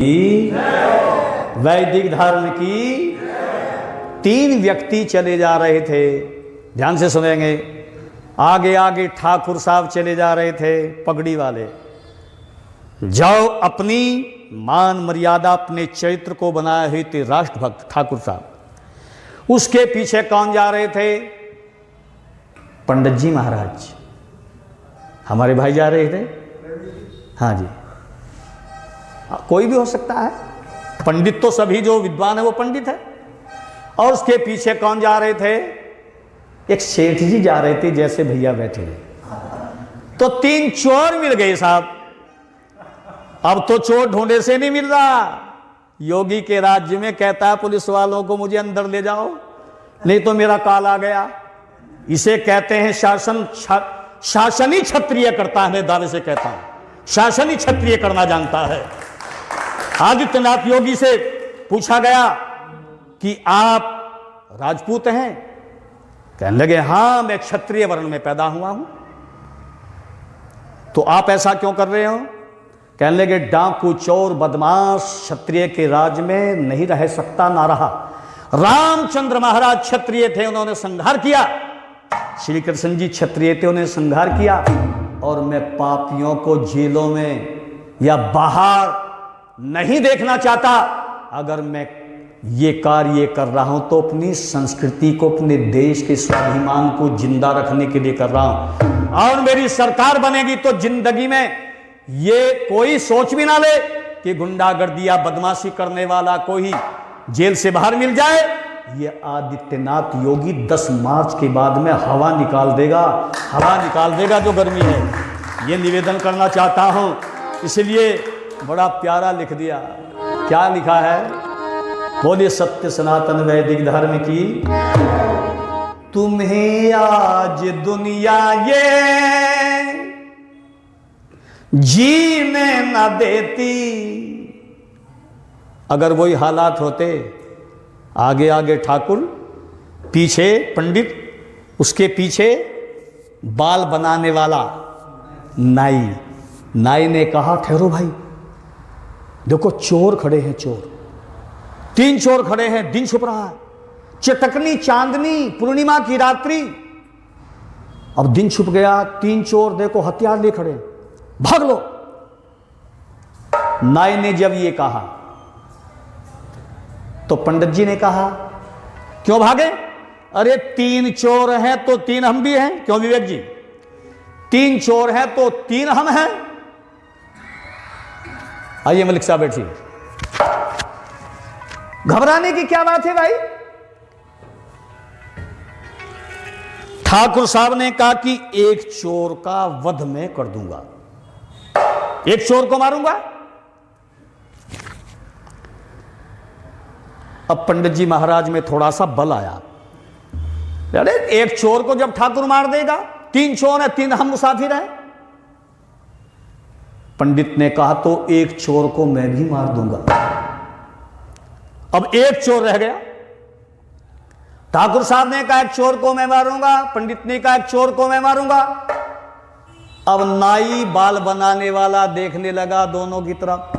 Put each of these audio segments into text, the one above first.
की वैदिक धर्म की। तीन व्यक्ति चले जा रहे थे, ध्यान से सुनेंगे। आगे आगे ठाकुर साहब चले जा रहे थे, पगड़ी वाले। जो अपनी मान मर्यादा अपने चरित्र को बनाए हुए थे, राष्ट्रभक्त ठाकुर साहब। उसके पीछे कौन जा रहे थे? पंडित जी महाराज, हमारे भाई जा रहे थे। हाँ जी, कोई भी हो सकता है, पंडित तो सभी जो विद्वान है वो पंडित है। और उसके पीछे कौन जा रहे थे? एक सेठ जी जा रहे थे, जैसे भैया बैठे हैं। तो तीन चोर मिल गए साहब। अब तो चोर ढूंढे से नहीं मिल रहा। योगी के राज्य में कहता है पुलिस वालों को मुझे अंदर ले जाओ, नहीं तो मेरा काल आ गया। इसे कहते हैं शासन। शासन ही क्षत्रिय करता है, मैं दावे से कहता हूं, शासन ही क्षत्रिय करना जानता है। आदित्यनाथ योगी से पूछा गया कि आप राजपूत हैं? कहने लगे हां, मैं क्षत्रिय वर्ण में पैदा हुआ हूं। तो आप ऐसा क्यों कर रहे हो? कहने लगे डाकू चोर बदमाश क्षत्रिय के राज में नहीं रह सकता, ना रहा। रामचंद्र महाराज क्षत्रिय थे, उन्होंने संहार किया। श्री कृष्ण जी क्षत्रिय थे, उन्होंने संहार किया। और मैं पापियों को जेलों में या बाहर नहीं देखना चाहता। अगर मैं ये कार्य कर रहा हूं तो अपनी संस्कृति को, अपने देश के स्वाभिमान को जिंदा रखने के लिए कर रहा हूं। और मेरी सरकार बनेगी तो जिंदगी में ये कोई सोच भी ना ले कि गुंडागर्दी या बदमाशी करने वाला कोई जेल से बाहर मिल जाए। ये आदित्यनाथ योगी 10 मार्च के बाद में हवा निकाल देगा, हवा निकाल देगा जो गर्मी है। ये निवेदन करना चाहता हूं, इसलिए बड़ा प्यारा लिख दिया। क्या लिखा है? बोले सत्य सनातन वैदिक धर्म की। तुम्हें आज दुनिया ये जीने न देती। अगर वही हालात होते, आगे आगे ठाकुर, पीछे पंडित, उसके पीछे बाल बनाने वाला नाई। नाई ने कहा ठहरो भाई, देखो चोर खड़े हैं, चोर। 3 चोर खड़े हैं, दिन छुप रहा है, चटकनी चांदनी पूर्णिमा की रात्रि। अब दिन छुप गया, 3 चोर देखो हथियार ले खड़े, भाग लो। नाई ने जब ये कहा तो पंडित जी ने कहा क्यों भागे? अरे 3 चोर हैं तो 3 हम भी हैं। क्यों विवेक जी? 3 चोर हैं तो 3 हम हैं। आइए मलिक साहब बैठिए। घबराने की क्या बात है भाई? ठाकुर साहब ने कहा कि एक चोर का वध मैं कर दूंगा, एक चोर को मारूंगा। अब पंडित जी महाराज में थोड़ा सा बल आया। अरे एक चोर को जब ठाकुर मार देगा, 3 चोर है, 3 हम मुसाफिर हैं। पंडित ने कहा तो एक चोर को मैं भी मार दूंगा। अब एक चोर रह गया। ठाकुर साहब ने कहा एक चोर को मैं मारूंगा, पंडित ने कहा एक चोर को मैं मारूंगा। अब नाई बाल बनाने वाला देखने लगा दोनों की तरफ।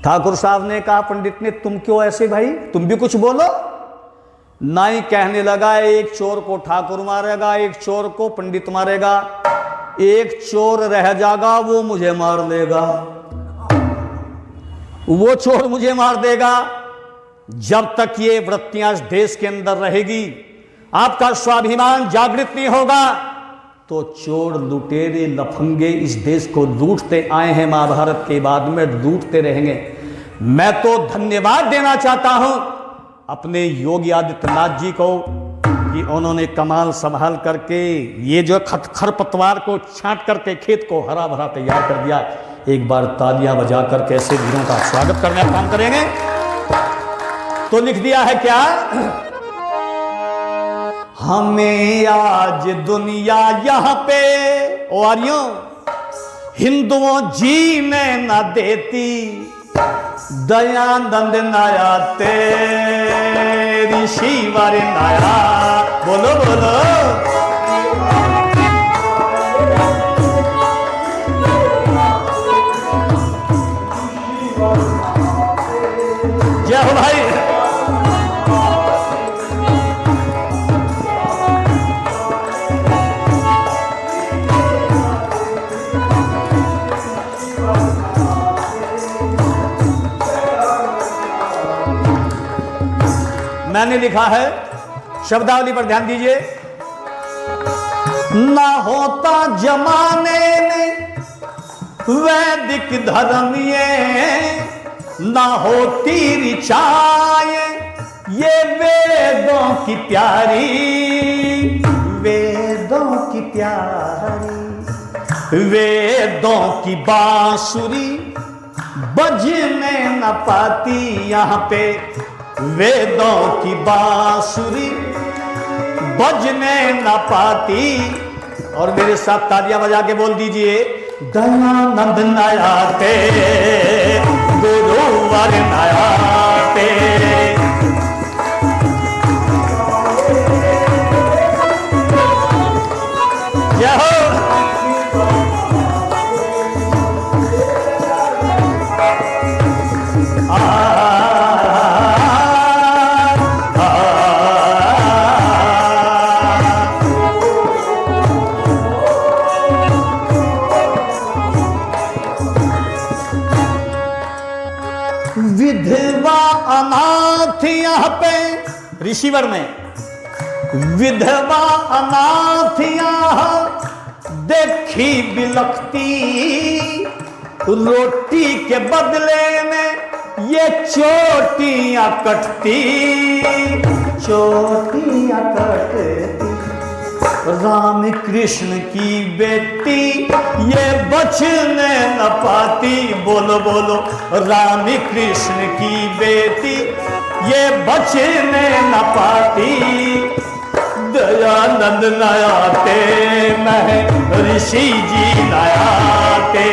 ठाकुर साहब ने कहा पंडित ने तुम क्यों ऐसे भाई, तुम भी कुछ बोलो। नाई कहने लगा एक चोर को ठाकुर मारेगा, एक चोर को पंडित मारेगा, एक चोर रह जाएगा वो मुझे मार देगा, वो चोर मुझे मार देगा। जब तक ये वृत्तियां इस देश के अंदर रहेगी, आपका स्वाभिमान जागृत नहीं होगा, तो चोर लुटेरे लफंगे इस देश को लूटते आए हैं, महाभारत के बाद में लूटते रहेंगे। मैं तो धन्यवाद देना चाहता हूं अपने योगी आदित्यनाथ जी को कि उन्होंने कमाल संभाल करके ये जो खरपतवार को छांट करके खेत को हरा भरा तैयार कर दिया। एक बार तालियां बजा कर कैसे वीरों का स्वागत करने का काम करेंगे। तो लिख दिया है क्या? हमें आज दुनिया यहां पे ओ आर्यों हिंदुओं जीने न देती, दयानंद नया तेरी शिवर नया। बोलो बोलो। मैंने लिखा है, शब्दावली पर ध्यान दीजिए। ना होता जमाने में वैदिक धर्म ना होती ऋचाएं ये वेदों की प्यारी, वेदों की प्यारी, वेदों की बांसुरी बजने न पाती यहाँ पे, वेदों की बांसुरी बजने न पाती। और मेरे साथ तालियां बजा के बोल दीजिए, दयानंद नयाते गुरुवर नयाते। जय हो। विधवा अनाथ यहाँ पे ऋषिवर में, विधवा अनाथ यहाँ देखी बिलखती, रोटी के बदले में ये चोटियां कटती, चोटियां कटती। राम कृष्ण की बेटी ये बचने न पाती, बोलो बोलो, राम कृष्ण की बेटी ये बचने न पाती। दयानंद नयाते मैं ऋषि जी नयाते।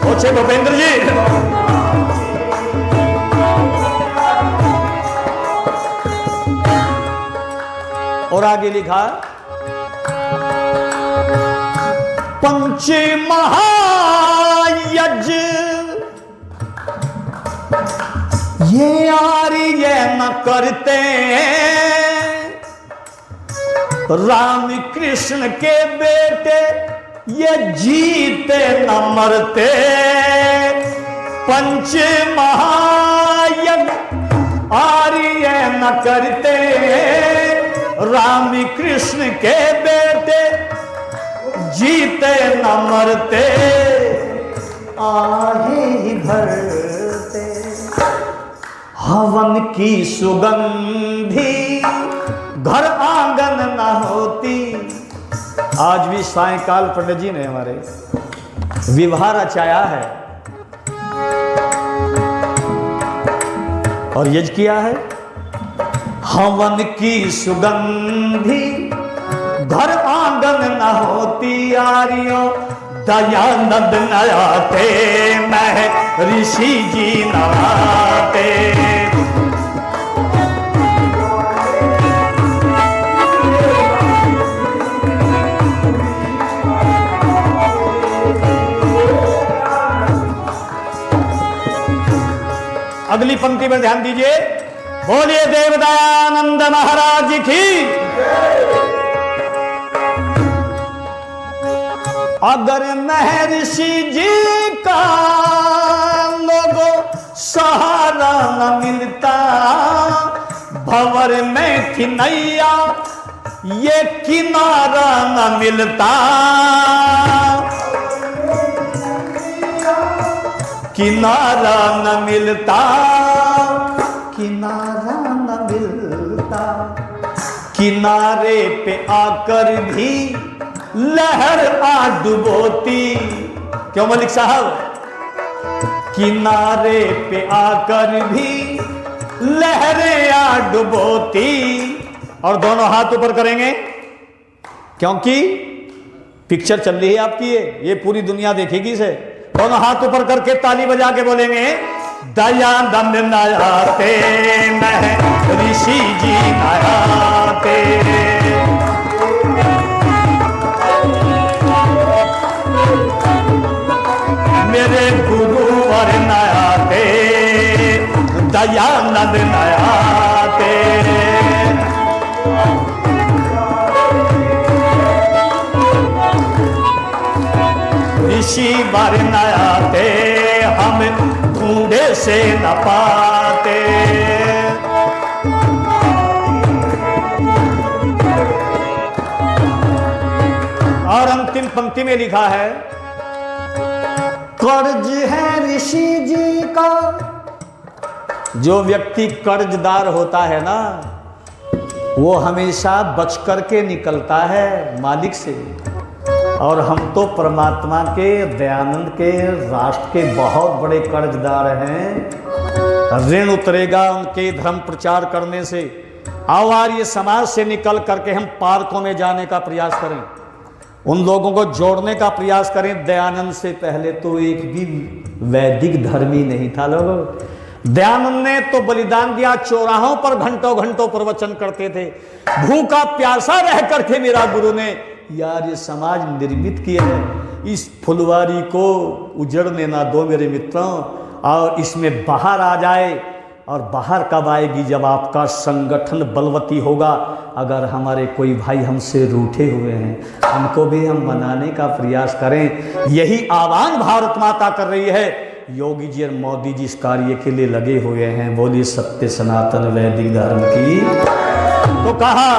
पूछे भूपेंद्र जी। और आगे लिखा, पंच महायज्ञ ये आर्य न करते, राम कृष्ण के बेटे ये जीते न मरते। पंच महायज्ञ आर्य न करते, राम कृष्ण के बेटे जीते न मरते, आहे ही भरते। हवन की सुगंधी घर आंगन न होती। आज भी सायंकाल पंडित जी ने हमारे विवाह रचाया है और यज्ञ किया है। हवन की सुगंधी घर आंगन न होती, आर्यो दयानंद नयाते मैं ऋषि जी नयाते। अगली पंक्ति पर ध्यान दीजिए, बोलिए देव दयानंद महाराज की। अगर महर्षि जी का लोगों सहारा न मिलता, भंवर में थी नैया ये किनारा न मिलता। किनारा न मिलता, किनारा न मिलता। किनारे पे आकर भी लहर आ डुबोती। क्यों मलिक साहब? किनारे पे आकर भी लहरें आ डुबोती। और दोनों हाथ ऊपर करेंगे क्योंकि पिक्चर चल रही है आपकी, ये पूरी दुनिया देखेगी इसे। दोनों हाथ ऊपर करके ताली बजा के बोलेंगे, दयानंद नयाते मैं ऋषि जी नयाते। मेरे गुरु और नयाते, दयानंद नयाते। ऋषि वर न आते, हम ढूंढे से न पाते। और अंतिम पंक्ति में लिखा है, कर्ज है ऋषि जी का। जो व्यक्ति कर्जदार होता है ना, वो हमेशा बच करके निकलता है मालिक से। और हम तो परमात्मा के, दयानंद के, राष्ट्र के बहुत बड़े कर्जदार हैं। ऋण उतरेगा उनके धर्म प्रचार करने से। आओ आर्य समाज से निकल करके हम पार्कों में जाने का प्रयास करें, उन लोगों को जोड़ने का प्रयास करें। दयानंद से पहले तो एक भी वैदिक धर्मी नहीं था लोगों। दयानंद ने तो बलिदान दिया, चौराहों पर घंटों घंटों प्रवचन करते थे। भूखा प्यासा रह करके मेरा गुरु ने यार ये समाज निर्मित किया है, इस फुलवारी को उजड़ने ना दो मेरे मित्रों, और इसमें बाहर आ जाए। और बाहर कब आएगी? जब आपका संगठन बलवती होगा। अगर हमारे कोई भाई हमसे रूठे हुए हैं, उनको भी हम मनाने का प्रयास करें। यही आह्वान भारत माता कर रही है। योगी जी और मोदी जी इस कार्य के लिए लगे हुए हैं। बोलिए सत्य सनातन वैदिक धर्म की। तो कहा,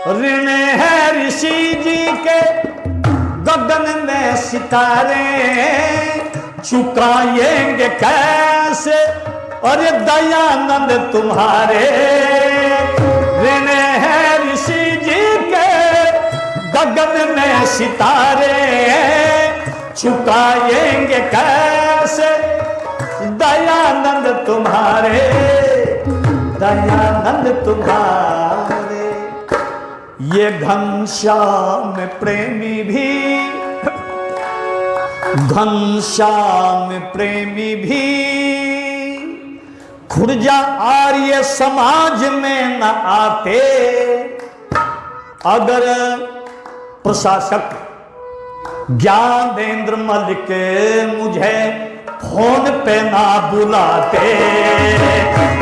ऋण है ऋषि जी के गगन में सितारे, चुकाएंगे कैसे अरे दयानंद तुम्हारे। ऋण है ऋषि जी के गगन में सितारे, चुकाएंगे कैसे दयानंद तुम्हारे, दयानंद तुम्हारे। ये घनश्याम प्रेमी भी, घनश्याम प्रेमी भी खुर्जा आर्य समाज में न आते। अगर प्रशासक ज्ञानेंद्र मलिक मुझे फोन पे ना बुलाते,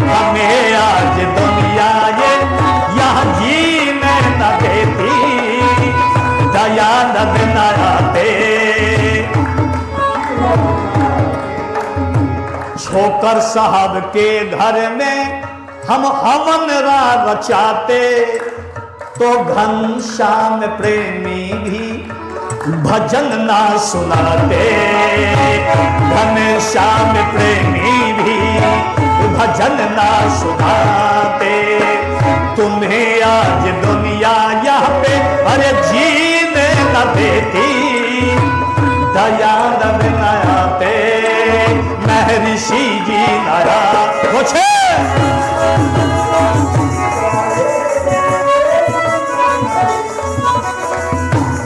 हमें आज दुनिया ये यहाँ जीने न देती। दयानंद न आते, छोकर साहब के घर में हम हवन रचाते, तो घनश्याम प्रेमी भी भजन ना सुनाते। घनश्याम प्रेमी भी भजन ना सुनाते। तुम्हें आज दुनिया यहाँ पे अरे जीने न देती। दयानंद न आते, महर्षि जी नया पूछे।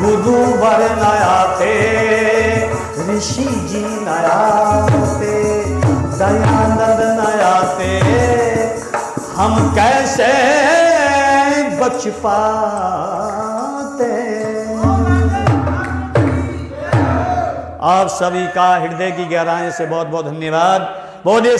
गुरु वर न आते, ऋषि जी न आते, दयानंद न आते, हम कैसे बच पाते। आप सभी का हृदय की गहराई से बहुत बहुत धन्यवाद। बोलिए